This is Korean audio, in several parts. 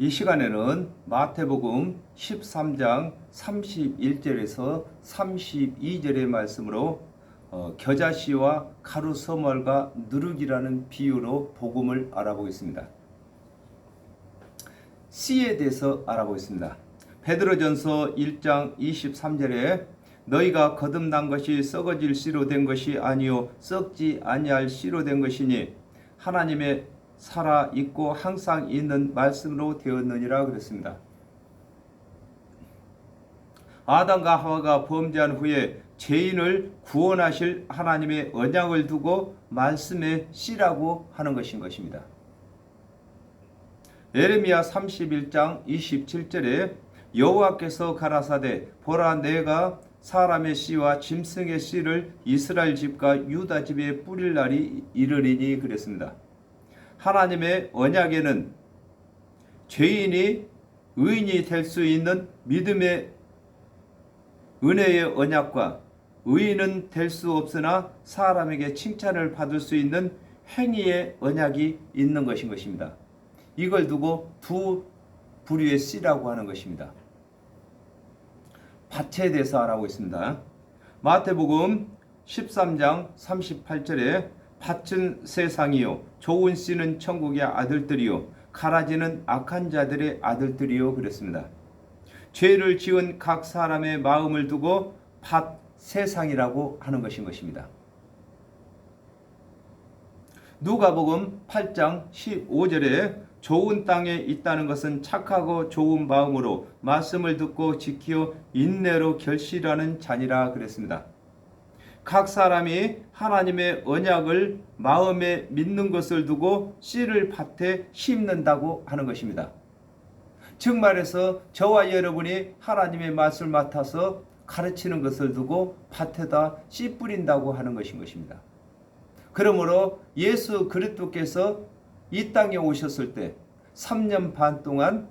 이 시간에는 마태복음 13장 31절에서 32절의 말씀으로 겨자씨와 가루 서멀과 누룩이라는 비유로 복음을 알아보겠습니다. 씨에 대해서 알아보겠습니다. 베드로전서 1장 23절에 너희가 거듭난 것이 썩어질 씨로 된 것이 아니요 썩지 아니할 씨로 된 것이니 하나님의 살아 있고 항상 있는 말씀으로 되었느니라 그랬습니다. 아담과 하와가 범죄한 후에 죄인을 구원하실 하나님의 언약을 두고 말씀의 씨라고 하는 것입니다. 예레미야 31장 27절에 여호와께서 가라사대 보라 내가 사람의 씨와 짐승의 씨를 이스라엘 집과 유다 집에 뿌릴 날이 이르리니 그랬습니다. 하나님의 언약에는 죄인이 의인이 될 수 있는 믿음의 은혜의 언약과 의인은 될 수 없으나 사람에게 칭찬을 받을 수 있는 행위의 언약이 있는 것입니다. 이걸 두고 두 부류의 씨라고 하는 것입니다. 밭에 대해서 알아보겠습니다. 마태복음 13장 38절에 밭은 세상이요 좋은 씨는 천국의 아들들이요 가라지는 악한 자들의 아들들이요 그랬습니다. 죄를 지은 각 사람의 마음을 두고 밭 세상이라고 하는 것입니다. 누가복음 8장 15절에 좋은 땅에 있다는 것은 착하고 좋은 마음으로 말씀을 듣고 지키어 인내로 결실하는 자니라 그랬습니다. 각 사람이 하나님의 언약을 마음에 믿는 것을 두고 씨를 밭에 심는다고 하는 것입니다. 즉 말해서 저와 여러분이 하나님의 말씀을 맡아서 가르치는 것을 두고 밭에다 씨 뿌린다고 하는 것입니다. 그러므로 예수 그리스도께서 이 땅에 오셨을 때 3년 반 동안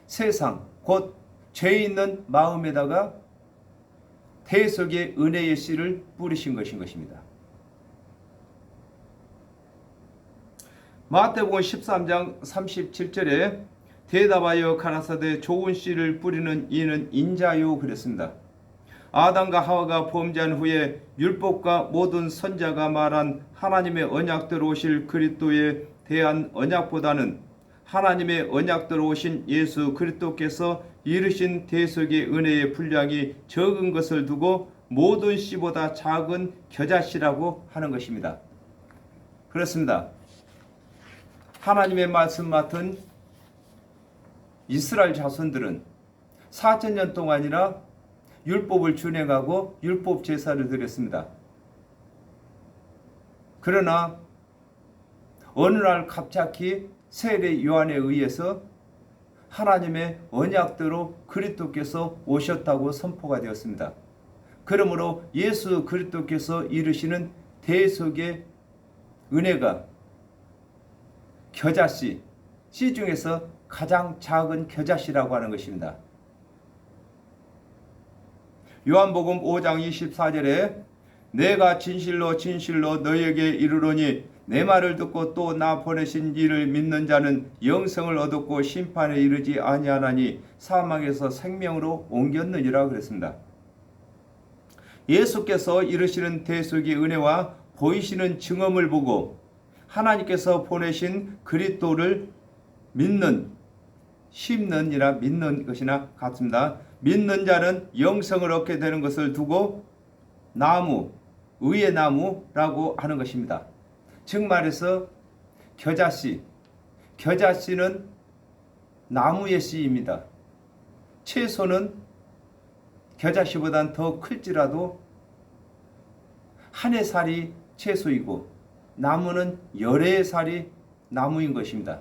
세상 곧 죄 있는 마음에다가 대속의 은혜의 씨를 뿌리신 것입니다. 마태복음 13장 37절에 대답하여 가라사대 좋은 씨를 뿌리는 이는 인자요 그랬습니다. 아담과 하와가 범죄한 후에 율법과 모든 선자가 말한 하나님의 언약대로 오실 그리스도에 대한 언약보다는 하나님의 언약대로 오신 예수 그리스도께서 이루신 대속의 은혜의 분량이 적은 것을 두고 모든 씨보다 작은 겨자씨라고 하는 것입니다. 그렇습니다. 하나님의 말씀 맡은 이스라엘 자손들은 4,000년 동안이나 율법을 준행하고 율법 제사를 드렸습니다. 그러나 어느 날 갑자기 세례 요한에 의해서 하나님의 언약대로 그리스도께서 오셨다고 선포가 되었습니다. 그러므로 예수 그리스도께서 이루시는 대속의 은혜가 겨자씨, 씨 중에서 가장 작은 겨자씨라고 하는 것입니다. 요한복음 5장 24절에 내가 진실로 진실로 너희에게 이르노니 내 말을 듣고 또 나 보내신 이를 믿는 자는 영생을 얻었고 심판에 이르지 아니하나니 사망에서 생명으로 옮겼느니라 그랬습니다. 예수께서 이루시는 대속의 은혜와 보이시는 증언을 보고 하나님께서 보내신 그리스도를 믿는 심는이라 믿는 것이나 같습니다. 믿는 자는 영생을 얻게 되는 것을 두고 나무, 의의 나무라고 하는 것입니다. 즉 말해서 겨자씨, 겨자씨는 나무의 씨입니다. 채소는 겨자씨보다는 더 클지라도 한 해 살이 채소이고 나무는 열의 살이 나무인 것입니다.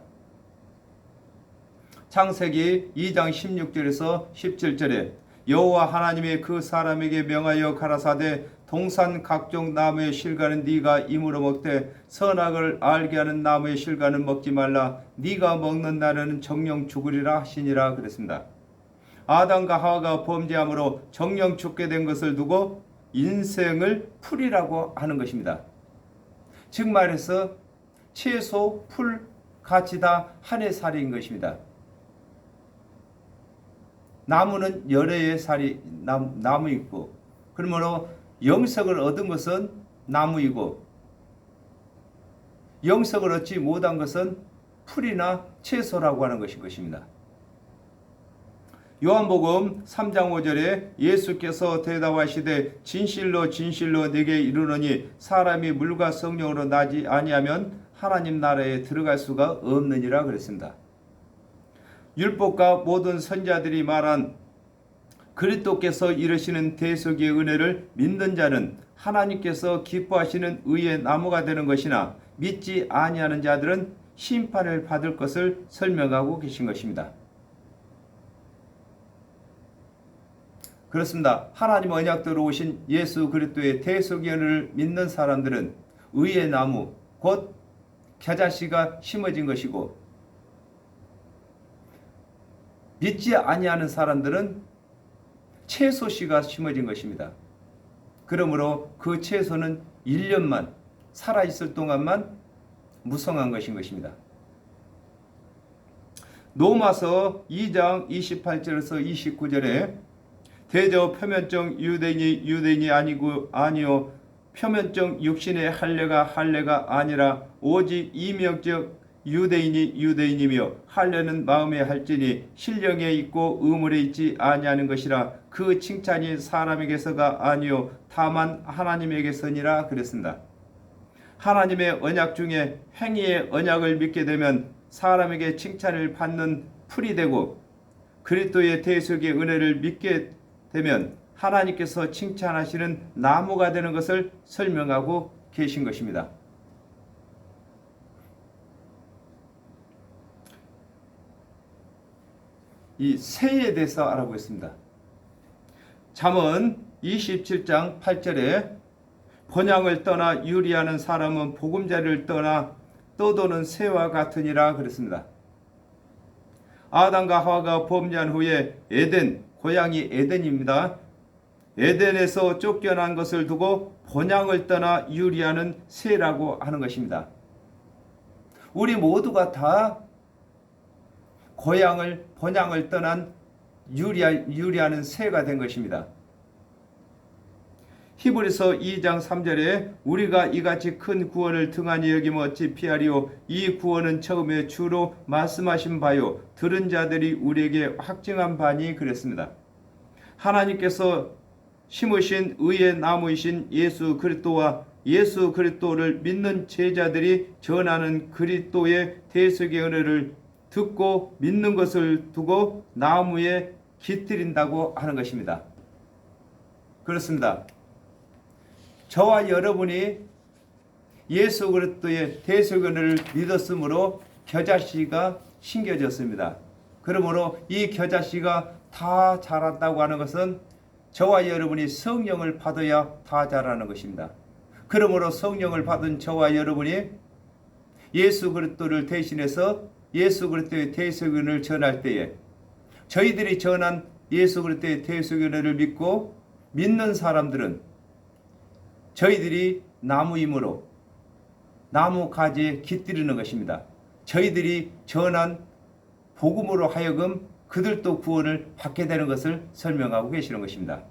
창세기 2장 16절에서 17절에 여호와 하나님의 그 사람에게 명하여 가라사대 동산 각종 나무의 실과는 네가 임으로 먹되 선악을 알게 하는 나무의 실과는 먹지 말라. 네가 먹는 날에는 정령 죽으리라 하시니라 그랬습니다. 아담과 하와가 범죄함으로 정령 죽게 된 것을 두고 인생을 풀이라고 하는 것입니다. 즉 말해서 채소, 풀, 같이 다 한 해 살인 것입니다. 나무는 여러 해 살이 나무 있고, 그러므로 영성을 얻은 것은 나무이고, 영성을 얻지 못한 것은 풀이나 채소라고 하는 것입니다. 요한복음 3장 5절에 예수께서 대답하시되 진실로 진실로 네게 이르노니 사람이 물과 성령으로 나지 아니하면 하나님 나라에 들어갈 수가 없느니라 그랬습니다. 율법과 모든 선지자들이 말한 그리스도께서 이루시는 대속의 은혜를 믿는 자는 하나님께서 기뻐하시는 의의 나무가 되는 것이나 믿지 아니하는 자들은 심판을 받을 것을 설명하고 계신 것입니다. 그렇습니다. 하나님 언약대로 오신 예수 그리스도의 대속의 은혜를 믿는 사람들은 의의 나무 곧 겨자씨가 심어진 것이고, 믿지 아니하는 사람들은 채소씨가 심어진 것입니다. 그러므로 그 채소는 1년만 살아있을 동안만 무성한 것인 것입니다. 로마서 2장 28절에서 29절에 대저 표면적 유대인이 아니요 표면적 육신의 할례가 아니라 오직 이명적 유대인이며 할례는 마음에 할지니 신령에 있고 의물에 있지 아니하는 것이라 그 칭찬이 사람에게서가 아니요 다만 하나님에게서니라 그랬습니다. 하나님의 언약 중에 행위의 언약을 믿게 되면 사람에게 칭찬을 받는 풀이 되고, 그리스도의 대속의 은혜를 믿게 되면 하나님께서 칭찬하시는 나무가 되는 것을 설명하고 계신 것입니다. 이 새에 대해서 알아보겠습니다. 잠언 27장 8절에 번향을 떠나 유리하는 사람은 보금자리를 떠나 떠도는 새와 같으니라 그랬습니다. 아담과 하와가 범죄한 후에 고향이 에덴입니다. 에덴에서 쫓겨난 것을 두고 번향을 떠나 유리하는 새라고 하는 것입니다. 우리 모두가 다 번향을 떠난 유리하는 새가 된 것입니다. 히브리서 2장 3절에 우리가 이같이 큰 구원을 등한히 여기면 어찌 피하리요. 이 구원은 처음에 주로 말씀하신 바요 들은 자들이 우리에게 확증한 바니 그랬습니다. 하나님께서 심으신 의의 나무이신 예수 그리스도와 예수 그리스도를 믿는 제자들이 전하는 그리스도의 대속의 은혜를 듣고 믿는 것을 두고 나무에 깃들인다고 하는 것입니다. 그렇습니다. 저와 여러분이 예수 그리스도의 대속의 은혜를 믿었으므로 겨자씨가 심겨졌습니다. 그러므로 이 겨자씨가 다 자란다고 하는 것은 저와 여러분이 성령을 받아야 다 자라는 것입니다. 그러므로 성령을 받은 저와 여러분이 예수 그리스도를 대신해서 예수 그리스도의 대속의 은혜를 전할 때에 저희들이 전한 예수 그리스도의 대속의 은혜를 믿고 믿는 사람들은 저희들이 나무이므로 나무 가지에 깃들이는 것입니다. 저희들이 전한 복음으로 하여금 그들도 구원을 받게 되는 것을 설명하고 계시는 것입니다.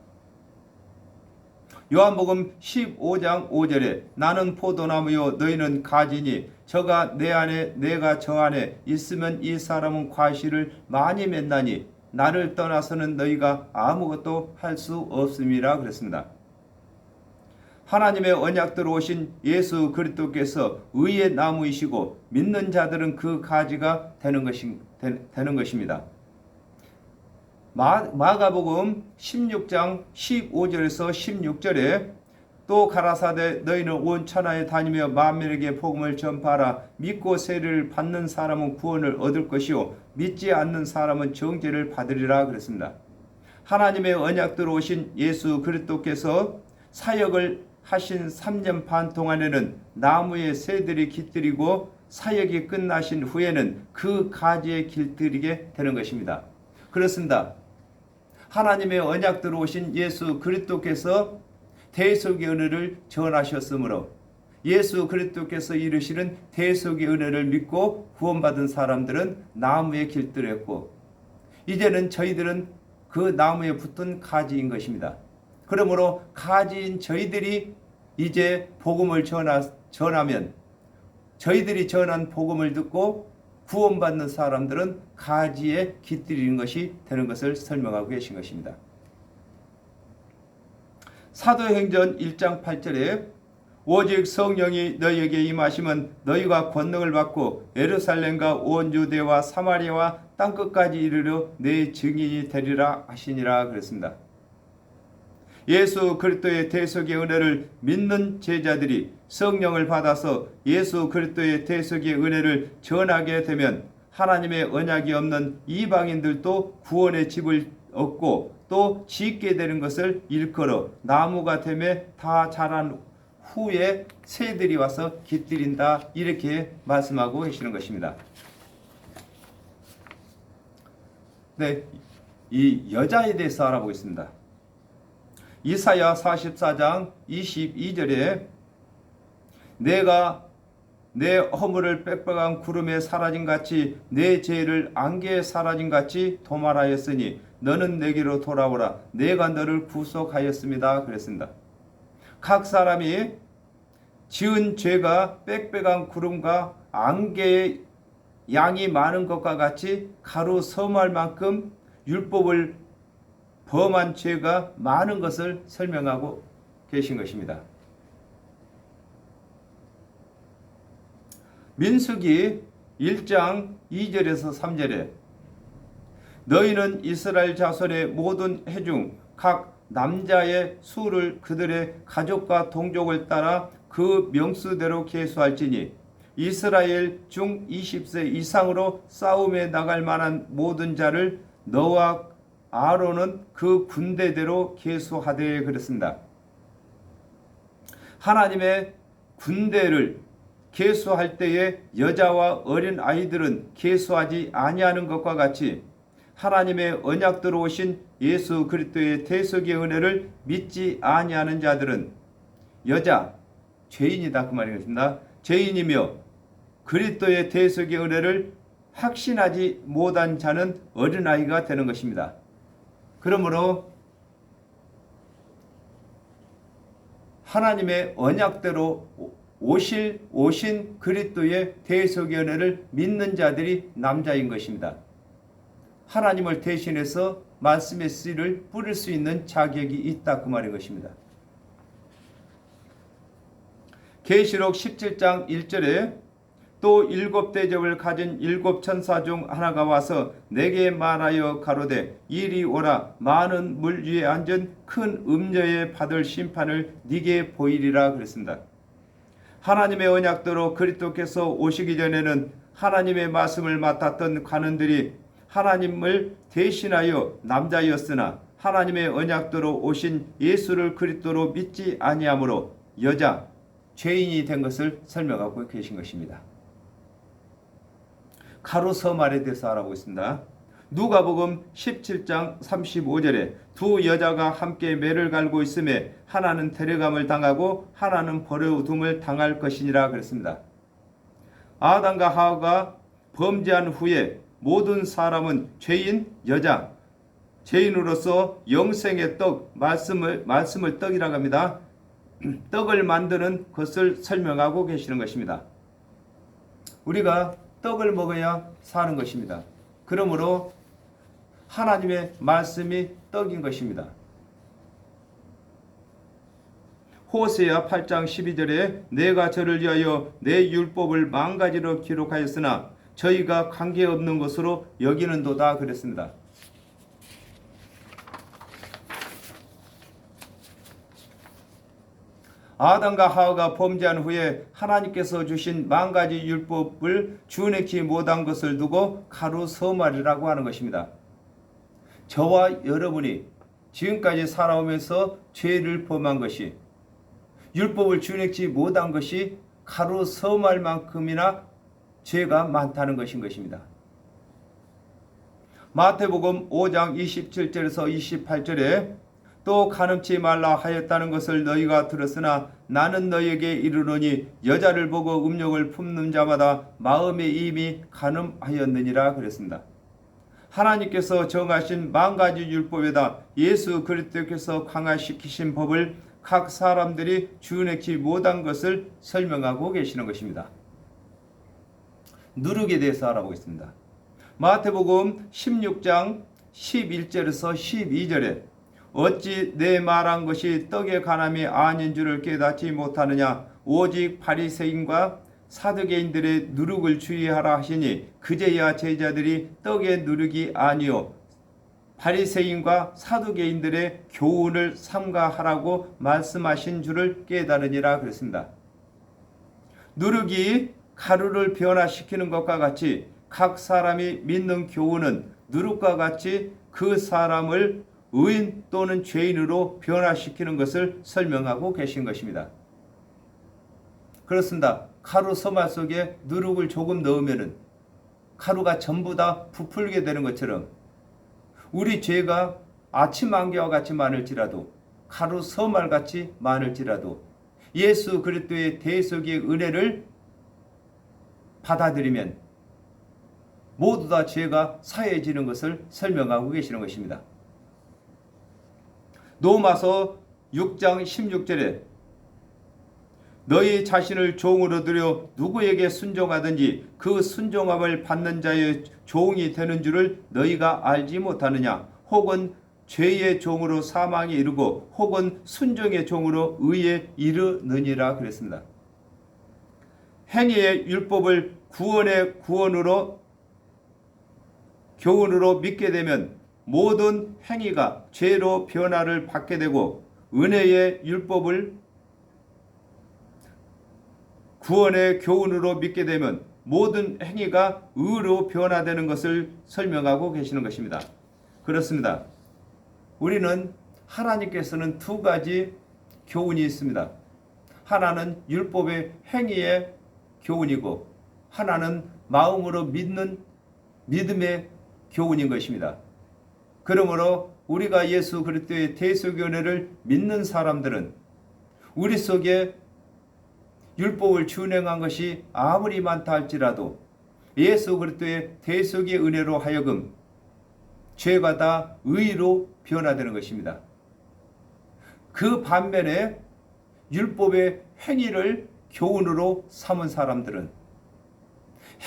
요한복음 15장 5절에 나는 포도나무요 너희는 가지니 저가 내 안에 내가 저 안에 있으면 이 사람은 과실을 많이 맺나니 나를 떠나서는 너희가 아무것도 할 수 없음이라 그랬습니다. 하나님의 언약대로 오신 예수 그리스도께서 의의 나무이시고 믿는 자들은 그 가지가 되는 것입니다. 마가복음 16장 15절에서 16절에 또 가라사대 너희는 온 천하에 다니며 만민에게 복음을 전파하라. 믿고 세례를 받는 사람은 구원을 얻을 것이요 믿지 않는 사람은 정죄를 받으리라 그랬습니다. 하나님의 언약대로 오신 예수 그리스도께서 사역을 하신 3년 반 동안에는 나무에 새들이 깃들이고 사역이 끝나신 후에는 그 가지에 깃들이게 되는 것입니다. 그렇습니다. 하나님의 언약대로 오신 예수 그리스도께서 대속의 은혜를 전하셨으므로 예수 그리스도께서 이루시는 대속의 은혜를 믿고 구원받은 사람들은 나무에 길들였고, 이제는 저희들은 그 나무에 붙은 가지인 것입니다. 그러므로 가지인 저희들이 이제 복음을 전하면, 저희들이 전한 복음을 듣고 구원받는 사람들은 가지에 깃들이는 것이 되는 것을 설명하고 계신 것입니다. 사도행전 1장 8절에 오직 성령이 너희에게 임하시면 너희가 권능을 받고 예루살렘과 온 유대와 사마리아와 땅끝까지 이르러 내 증인이 되리라 하시니라 그랬습니다. 예수 그리스도의 대속의 은혜를 믿는 제자들이 성령을 받아서 예수 그리스도의 대속의 은혜를 전하게 되면 하나님의 언약이 없는 이방인들도 구원의 집을 얻고 또 짓게 되는 것을 일컬어 나무가 되매 다 자란 후에 새들이 와서 깃들인다, 이렇게 말씀하고 계시는 것입니다. 네, 이 여자에 대해서 알아보겠습니다. 이사야 44장 22절에 내가 내 허물을 빽빽한 구름에 사라진 같이 내 죄를 안개에 사라진 같이 도말하였으니 너는 내게로 돌아오라. 내가 너를 구속하였습니다. 그랬습니다. 각 사람이 지은 죄가 빽빽한 구름과 안개의 양이 많은 것과 같이 가루 서무할 만큼 율법을 범한 죄가 많은 것을 설명하고 계신 것입니다. 민수기 1장 2절에서 3절에 너희는 이스라엘 자손의 모든 해중 각 남자의 수를 그들의 가족과 동족을 따라 그 명수대로 계수할지니 이스라엘 중 20세 이상으로 싸움에 나갈 만한 모든 자를 너와 아론은 그 군대대로 계수하되 그랬습니다. 하나님의 군대를 계수할 때에 여자와 어린 아이들은 계수하지 아니하는 것과 같이 하나님의 언약대로 오신 예수 그리스도의 대속의 은혜를 믿지 아니하는 자들은 여자, 죄인이다 그 말이겠습니다. 죄인이며 그리스도의 대속의 은혜를 확신하지 못한 자는 어린아이가 되는 것입니다. 그러므로 하나님의 언약대로 오신 그리스도의 대속의 은혜를 믿는 자들이 남자인 것입니다. 하나님을 대신해서 말씀의 씨를 뿌릴 수 있는 자격이 있다 그 말인 것입니다. 계시록 17장 1절에 또 7 대접을 가진 7 천사 중 하나가 와서 내게 말하여 가로되 이리 오라. 많은 물 위에 앉은 큰 음녀에 받을 심판을 네게 보이리라 그랬습니다. 하나님의 언약대로 그리스도께서 오시기 전에는 하나님의 말씀을 맡았던 관원들이 하나님을 대신하여 남자였으나 하나님의 언약대로 오신 예수를 그리스도로 믿지 아니하므로 여자, 죄인이 된 것을 설명하고 계신 것입니다. 가로서말에 대해서 알아보겠습니다. 누가복음 17장 35절에 두 여자가 함께 매를 갈고 있음에 하나는 데려감을 당하고 하나는 버려둠을 당할 것이니라 그랬습니다. 아담과 하와가 범죄한 후에 모든 사람은 죄인 여자, 죄인으로서 영생의 떡, 말씀을 떡이라고 합니다. 떡을 만드는 것을 설명하고 계시는 것입니다. 우리가 떡을 먹어야 사는 것입니다. 그러므로 하나님의 말씀이 떡인 것입니다. 호세아 8장 12절에 내가 저를 위하여 내 율법을 만가지로 기록하였으나 저희가 관계없는 것으로 여기는도다 그랬습니다. 아담과 하와가 범죄한 후에 하나님께서 주신 10,000가지 율법을 준행치 못한 것을 두고 가루서말이라고 하는 것입니다. 저와 여러분이 지금까지 살아오면서 죄를 범한 것이 율법을 준행치 못한 것이 가루서말만큼이나 죄가 많다는 것인 것입니다. 마태복음 5장 27절에서 28절에 또 간음치 말라 하였다는 것을 너희가 들었으나 나는 너희에게 이르노니 여자를 보고 음욕을 품는 자마다 마음에 이미 간음하였느니라 그랬습니다. 하나님께서 정하신 10,000가지 율법에다 예수 그리스도께서 강화시키신 법을 각 사람들이 준행치 못한 것을 설명하고 계시는 것입니다. 누룩에 대해서 알아보겠습니다. 마태복음 16장 11절에서 12절에 어찌 내 말한 것이 떡의 간함이 아닌 줄을 깨닫지 못하느냐 오직 바리새인과 사두개인들의 누룩을 주의하라 하시니 그제야 제자들이 떡의 누룩이 아니요 바리새인과 사두개인들의 교훈을 삼가하라고 말씀하신 줄을 깨달으니라 그랬습니다. 누룩이 가루를 변화시키는 것과 같이 각 사람이 믿는 교훈은 누룩과 같이 그 사람을 의인 또는 죄인으로 변화시키는 것을 설명하고 계신 것입니다. 그렇습니다. 가루 서말 속에 누룩을 조금 넣으면 가루가 전부 다 부풀게 되는 것처럼 우리 죄가 아침 안개와 같이 많을지라도 가루 서말 같이 많을지라도 예수 그리스도의 대속의 은혜를 받아들이면 모두 다 죄가 사해지는 것을 설명하고 계시는 것입니다. 로마서 6장 16절에 너희 자신을 종으로 들여 누구에게 순종하든지 그 순종함을 받는 자의 종이 되는 줄을 너희가 알지 못하느냐 혹은 죄의 종으로 사망에 이르고 혹은 순종의 종으로 의에 이르느니라 그랬습니다. 행위의 율법을 구원의 구원으로 교훈으로 믿게 되면 모든 행위가 죄로 변화를 받게 되고 은혜의 율법을 구원의 교훈으로 믿게 되면 모든 행위가 의로 변화되는 것을 설명하고 계시는 것입니다. 그렇습니다. 우리는 하나님께서는 두 가지 교훈이 있습니다. 하나는 율법의 행위의 교훈이고 하나는 마음으로 믿는 믿음의 교훈인 것입니다. 그러므로 우리가 예수 그리스도의 대속의 은혜를 믿는 사람들은 우리 속에 율법을 준행한 것이 아무리 많다 할지라도 예수 그리스도의 대속의 은혜로 하여금 죄가 다 의로 변화되는 것입니다. 그 반면에 율법의 행위를 교훈으로 삼은 사람들은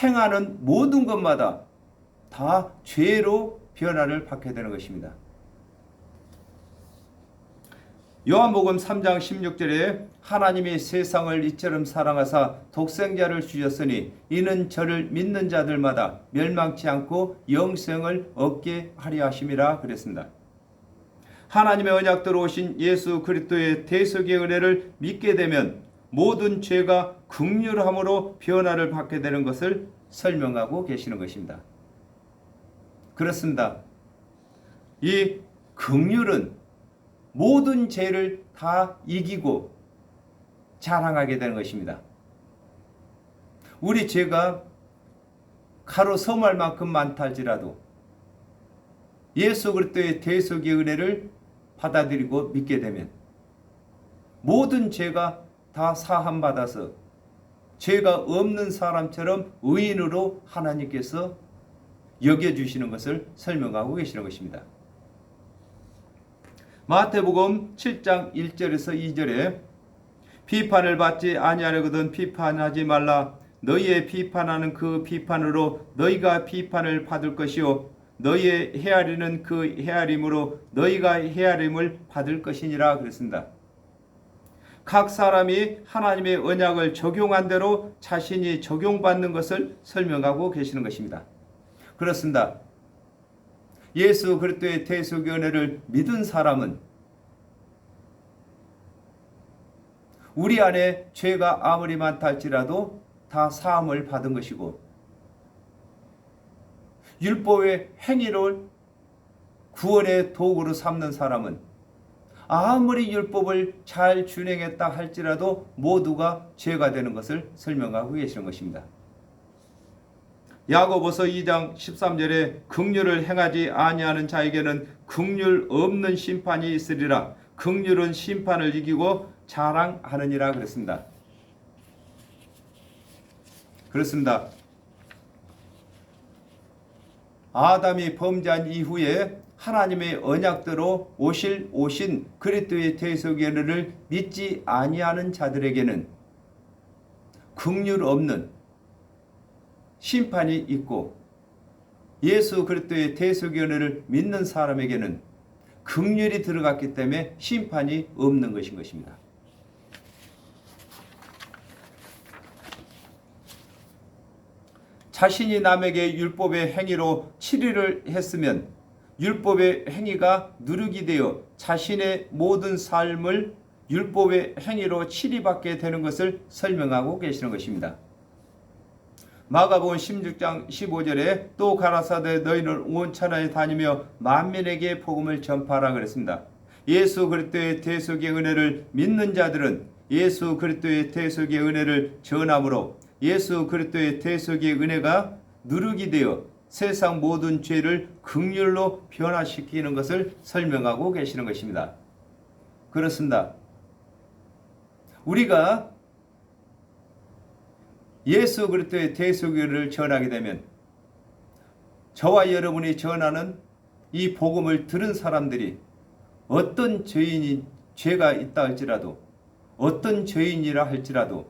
행하는 모든 것마다 다 죄로 변화를 받게 되는 것입니다. 요한복음 3장 16절에 하나님이 세상을 이처럼 사랑하사 독생자를 주셨으니 이는 저를 믿는 자들마다 멸망치 않고 영생을 얻게 하려 하심이라 그랬습니다. 하나님의 언약대로 오신 예수 그리스도의 대속의 은혜를 믿게 되면 모든 죄가 긍휼함으로 변화를 받게 되는 것을 설명하고 계시는 것입니다. 그렇습니다. 이 긍휼은 모든 죄를 다 이기고 자랑하게 되는 것입니다. 우리 죄가 가로 서말만큼 많다 할지라도 예수 그리스도의 대속의 은혜를 받아들이고 믿게 되면 모든 죄가 다 사함받아서 죄가 없는 사람처럼 의인으로 하나님께서 여겨주시는 것을 설명하고 계시는 것입니다. 마태복음 7장 1절에서 2절에 비판을 받지 아니하려거든 비판하지 말라. 너희의 비판하는 그 비판으로 너희가 비판을 받을 것이요 너희의 헤아리는 그 헤아림으로 너희가 헤아림을 받을 것이니라 그랬습니다. 각 사람이 하나님의 언약을 적용한 대로 자신이 적용받는 것을 설명하고 계시는 것입니다. 그렇습니다. 예수 그리스도의 대속의 은혜를 믿은 사람은 우리 안에 죄가 아무리 많다 할지라도 다 사함을 받은 것이고 율법의 행위를 구원의 도구로 삼는 사람은 아무리 율법을 잘 준행했다 할지라도 모두가 죄가 되는 것을 설명하고 계시는 것입니다. 야고보서 2장 13절에 긍휼을 행하지 아니하는 자에게는 긍휼 없는 심판이 있으리라. 긍휼은 심판을 이기고 자랑하느니라 그랬습니다. 그렇습니다. 아담이 범죄한 이후에 하나님의 언약대로 오신 그리스도의 대속의 은혜를 믿지 아니하는 자들에게는 긍휼 없는 심판이 있고, 예수 그리스도의 대속의 은혜를 믿는 사람에게는 긍휼이 들어갔기 때문에 심판이 없는 것입니다. 자신이 남에게 율법의 행위로 치리를 했으면 율법의 행위가 누룩이 되어 자신의 모든 삶을 율법의 행위로 치리받게 되는 것을 설명하고 계시는 것입니다. 마가복음 16장 15절에 또 가라사대 너희는 온 천하에 다니며 만민에게 복음을 전파하라 그랬습니다. 예수 그리스도의 대속의 은혜를 믿는 자들은 예수 그리스도의 대속의 은혜를 전함으로 예수 그리스도의 대속의 은혜가 누룩이 되어 세상 모든 죄를 긍휼로 변화시키는 것을 설명하고 계시는 것입니다. 그렇습니다. 우리가 예수 그리스도의 대속의 은혜를 전하게 되면 저와 여러분이 전하는 이 복음을 들은 사람들이 어떤 죄가 있다 할지라도, 어떤 죄인이라 할지라도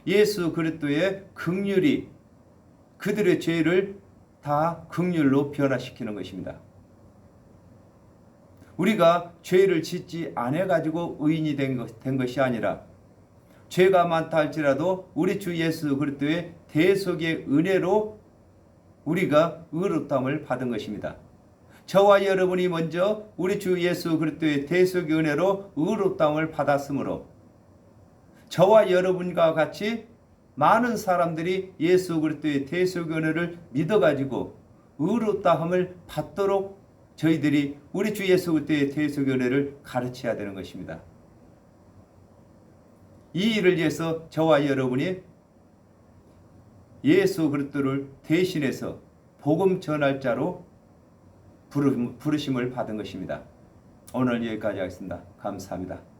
예수 그리스도의 긍휼이 그들의 죄를 다 긍휼로 변화시키는 것입니다. 우리가 죄를 짓지 않아 가지고 의인이 된 것이 아니라 죄가 많다 할지라도 우리 주 예수 그리스도의 대속의 은혜로 우리가 의롭다함을 받은 것입니다. 저와 여러분이 먼저 우리 주 예수 그리스도의 대속의 은혜로 의롭다함을 받았으므로 저와 여러분과 같이 많은 사람들이 예수 그리스도의 대속의 은혜를 믿어가지고 의롭다함을 받도록 저희들이 우리 주 예수 그리스도의 대속의 은혜를 가르쳐야 되는 것입니다. 이 일을 위해서 저와 여러분이 예수 그리스도를 대신해서 복음 전할 자로 부르심을 받은 것입니다. 오늘 여기까지 하겠습니다. 감사합니다.